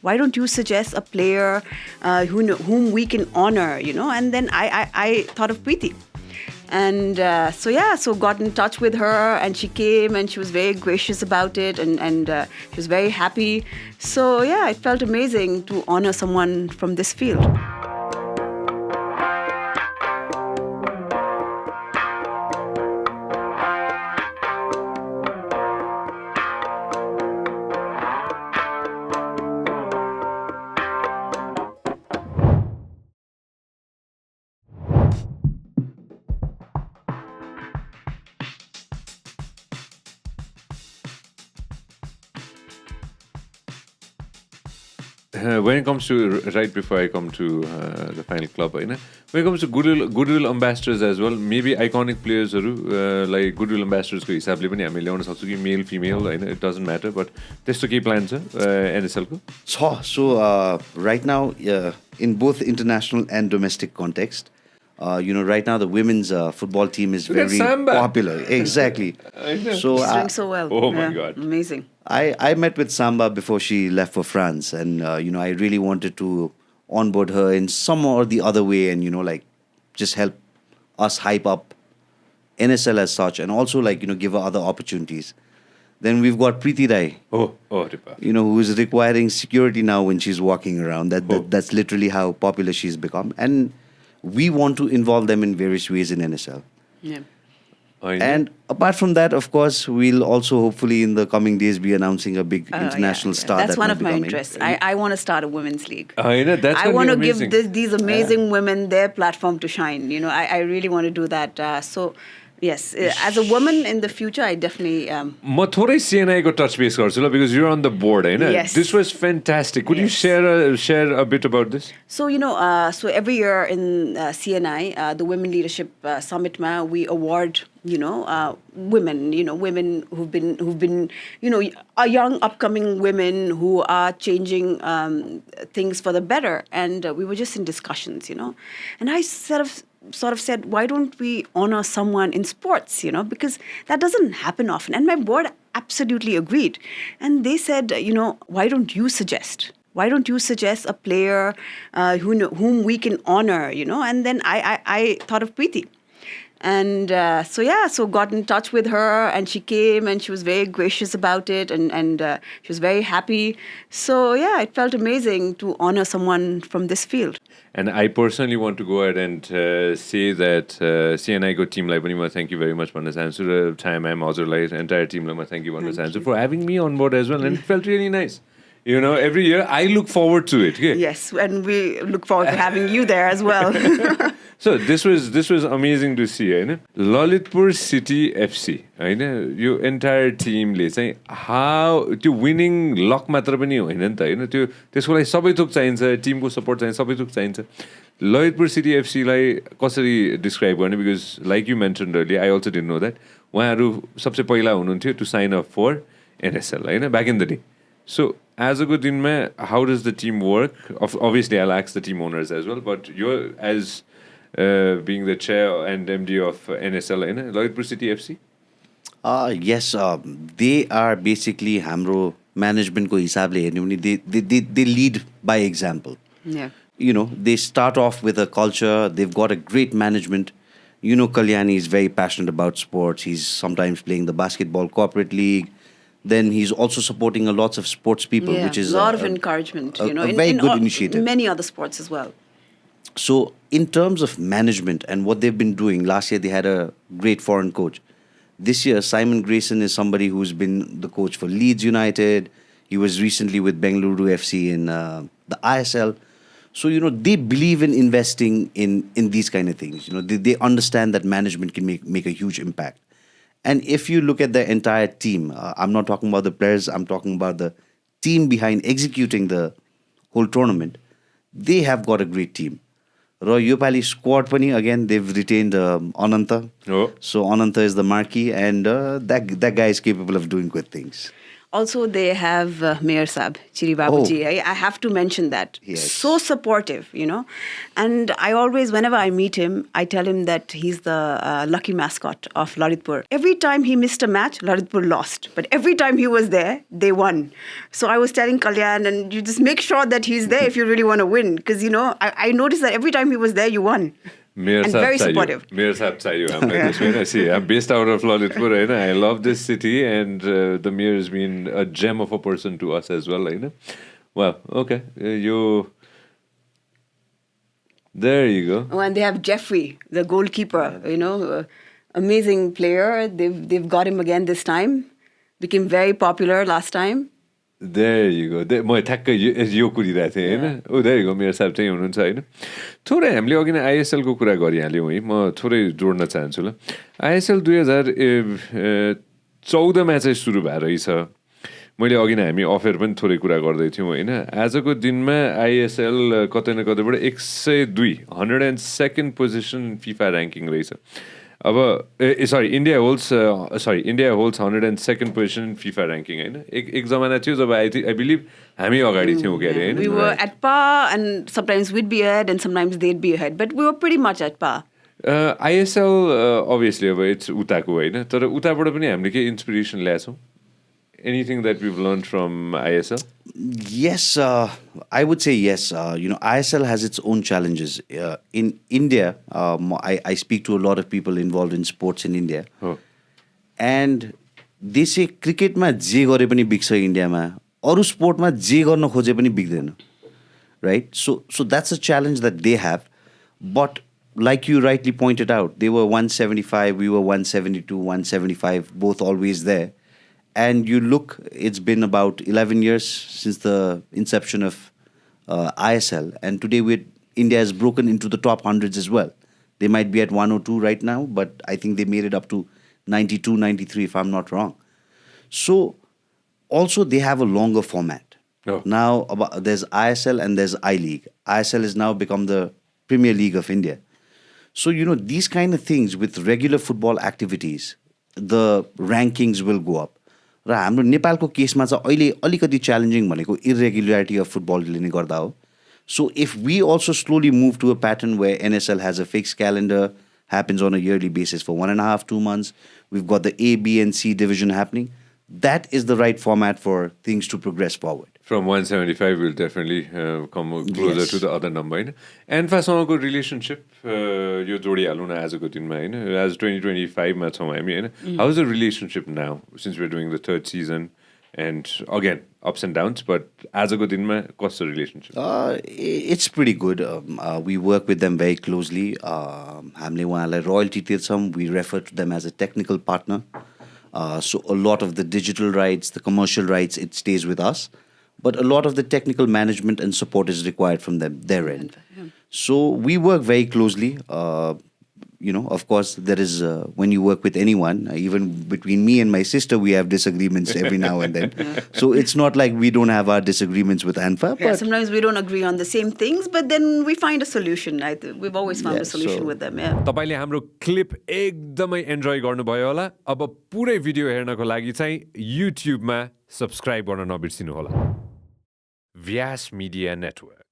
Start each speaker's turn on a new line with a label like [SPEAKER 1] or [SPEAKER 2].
[SPEAKER 1] why don't you suggest a player whom we can honor, And then I thought of Preeti. And so got in touch with her, and she came, and she was very gracious about it, and she was very happy. So yeah, it felt amazing to honor someone from this field.
[SPEAKER 2] When it comes to, right before I come to the final club, when it comes to goodwill ambassadors as well, maybe iconic players like goodwill ambassadors ko hisabले पनि हामी ल्याउन सक्छौं कि male female, it doesn't matter, but त्यस्तो के plan छ NSL को?
[SPEAKER 3] So right now in both international and domestic context, right now the women's football team is very popular. Exactly.
[SPEAKER 1] So she's doing so well.
[SPEAKER 2] Oh my God.
[SPEAKER 1] Amazing.
[SPEAKER 3] I met with Samba before she left for France, and I really wanted to onboard her in some or the other way, and just help us hype up NSL as such, and also give her other opportunities. Then we've got Preeti Rai, who is requiring security now when she's walking around. That's literally how popular she's become, and we want to involve them in various ways in NSL.
[SPEAKER 1] Yeah.
[SPEAKER 3] And apart from that, of course, we'll also hopefully in the coming days be announcing a big international star.
[SPEAKER 1] That's one of my interests. I want to start a women's league. I want to give these amazing women their platform to shine. I really want to do that. So, yes, as a woman in the future, I definitely...
[SPEAKER 2] म थोरै CNI को touch base गर्छु ल, because you're on the board,
[SPEAKER 1] Yes.
[SPEAKER 2] This was fantastic. Could you share a bit about this?
[SPEAKER 1] So, so every year in CNI, the Women Leadership Summit, we award, women, women who've been, are young upcoming women who are changing things for the better. And we were just in discussions, And I sort of said, why don't we honor someone in sports, because that doesn't happen often. And my board absolutely agreed. And they said, why don't you suggest? Why don't you suggest a player whom we can honor, And then I thought of Preeti. And so got in touch with her, and she came, and she was very gracious about it, and she was very happy. So yeah, it felt amazing to honor someone from this field.
[SPEAKER 2] And I personally want to go ahead and say that CNI को टिमलाई पनि म thank you very much भन्न चाहन्छु, र time हजुरलाई entire टिमलाई म thank you भन्न चाहन्छु for having me on board as well, and it felt really nice. Every year I look forward to it. Okay?
[SPEAKER 1] Yes, and we look forward to having you there as well.
[SPEAKER 2] So this was amazing to see, Lalitpur City FC, your entire team ले चाहिँ how त्यो winning luck मात्र पनि होइन नि त, त्यो त्यसको लागि सबै थोक चाहिन्छ, टिमको सपोर्ट चाहिन्छ, सबै थोक चाहिन्छ. Lalitpur City FC लाई कसरी describe गर्ने, because like you mentioned earlier, I also didn't know that उहाँहरू सबसे पहिला हुनुहुन्थ्यो to sign up for NSL, back in the day. So as a good team, how does the team work? Obviously, I'll ask the team owners as well, but you're as being the chair and MD of NSL, Lalitpur City FC?
[SPEAKER 3] Yes, they are basically हाम्रो management को हिसाबले हेर्ने भने they lead by example.
[SPEAKER 1] Yeah.
[SPEAKER 3] They start off with a culture. They've got a great management. Kalyani is very passionate about sports. He's sometimes playing the basketball corporate league. Then he's also supporting a lots of sports people, which is
[SPEAKER 1] a lot of encouragement.
[SPEAKER 3] A very good initiative.
[SPEAKER 1] Many other sports as well.
[SPEAKER 3] So in terms of management and what they've been doing, last year they had a great foreign coach. This year, Simon Grayson is somebody who's been the coach for Leeds United. He was recently with Bengaluru FC in the ISL. So, they believe in investing in these kind of things. They understand that management can make a huge impact. And if you look at the entire team, I'm not talking about the players, I'm talking about the team behind executing the whole tournament. They have got a great team. Raw yo Pali squad पनि, again, they've retained Ananta.
[SPEAKER 2] Oh.
[SPEAKER 3] So Ananta is the marquee, and that guy is capable of doing good things.
[SPEAKER 1] Also, they have Mayor Saab, Chiri Babuji. I have to mention that.
[SPEAKER 3] Yes.
[SPEAKER 1] So supportive, And I always, whenever I meet him, I tell him that he's the lucky mascot of Lalitpur. Every time he missed a match, Lalitpur lost. But every time he was there, they won. So I was telling Kalyan, and you just make sure that he's there if you really want to win. Because, I noticed that every time he was there, you won.
[SPEAKER 2] Mayor
[SPEAKER 1] And
[SPEAKER 2] Saab
[SPEAKER 1] very
[SPEAKER 2] चाहियो.
[SPEAKER 1] supportive.
[SPEAKER 2] Mayor Saab चाहियो हामीलाई त्यसमा See, I'm based out of Lalitpur, होइन? I love this city, and the mayor has been a gem of a person to us as well, होइन? Wow, okay. There you go.
[SPEAKER 1] Oh, and they have Jeffrey, the goalkeeper, amazing player. They've got him again this time. Became very popular last time.
[SPEAKER 2] There you go. म ठ्याक्कै यो कुरिरहेको थिएँ होइन there you go. मेरो साहब चाहिँ हुनुहुन्छ होइन थोरै हामीले अघि नै आइएसएलको कुरा गरिहाल्यौँ है म थोरै जोड्न चाहन्छु ल आइएसएल 2014मा चाहिँ सुरु भएर रहेछ मैले अघि नै हामी अफेयर पनि थोरै कुरा गर्दै थियौँ होइन आजको दिनमा आइएसएल कतै न कतैबाट 102 102nd पोजिसन फिफा ऱ्याङ्किङ रहेछ अब India holds 102nd position FIFA ranking होइन एक जमाना थियो जब आई बिलिभ हामी अगाडि थियौँ के अरे
[SPEAKER 1] We were at par, and sometimes we'd be ahead, and sometimes they'd be ahead, but we were pretty much at par.
[SPEAKER 2] ISL obviously अब इट्स उताको होइन तर उताबाट पनि हामीले के inspiration ल्याछौँ anything that we've learned from ISL?
[SPEAKER 3] Yes, I would say yes. ISL has its own challenges. In India, I speak to a lot of people involved in sports in India.
[SPEAKER 2] Oh.
[SPEAKER 3] And they say cricket ma je gare pani bigcha India ma. Aru sport ma je garna khoje pani bigदैन. Right? So that's a challenge that they have. But like you rightly pointed out, they were 175, we were 172, 175, both always there. And you look, it's been about 11 years since the inception of ISL. And today India has broken into the top hundreds as well. They might be at 102 right now, but I think they made it up to 92, 93 if I'm not wrong. So also they have a longer format.
[SPEAKER 2] Oh.
[SPEAKER 3] Now there's ISL and there's I-League. ISL has now become the Premier League of India. So, these kind of things with regular football activities, the rankings will go up. र हाम्रो नेपालको केसमा चाहिँ अहिले अलिकति challenging भनेको irregularity of फुटबलले नै गर्दा हो so if we also slowly move to a pattern where NSL has a fixed calendar happens on a yearly basis for 1.5, 2 months. We've got the A, B, and C division happening. That is the right format for things to progress forward.
[SPEAKER 2] From 175, we'll definitely come closer to the other number. And for some good relationship, you jodi aluna as a good in mind. As 2025, how's the relationship now since we're doing the third season? And again, ups and downs, but as a good in my, what's the relationship?
[SPEAKER 3] It's pretty good. We work with them very closely. Royalty tirsam, we refer to them as a technical partner. So a lot of the digital rights, the commercial rights, it stays with us. But a lot of the technical management and support is required from their end. So we work very closely. Of course, there is, when you work with anyone, even between me and my sister, we have disagreements every now and then. So it's not like we don't have our disagreements with ANFA.
[SPEAKER 1] Yeah, sometimes we don't agree on the same things, but then we find a solution. We've always found a solution with them. Yeah.
[SPEAKER 2] तपाईले हाम्रो clip एकदमै enjoy गर्नुभयो होला अब पुरै video हेर्नको लागि चाहिँ युट्युबमा सब्स्क्राइब गर्न नबिर्सिनु होला व्यास मिडिया नेटवर्क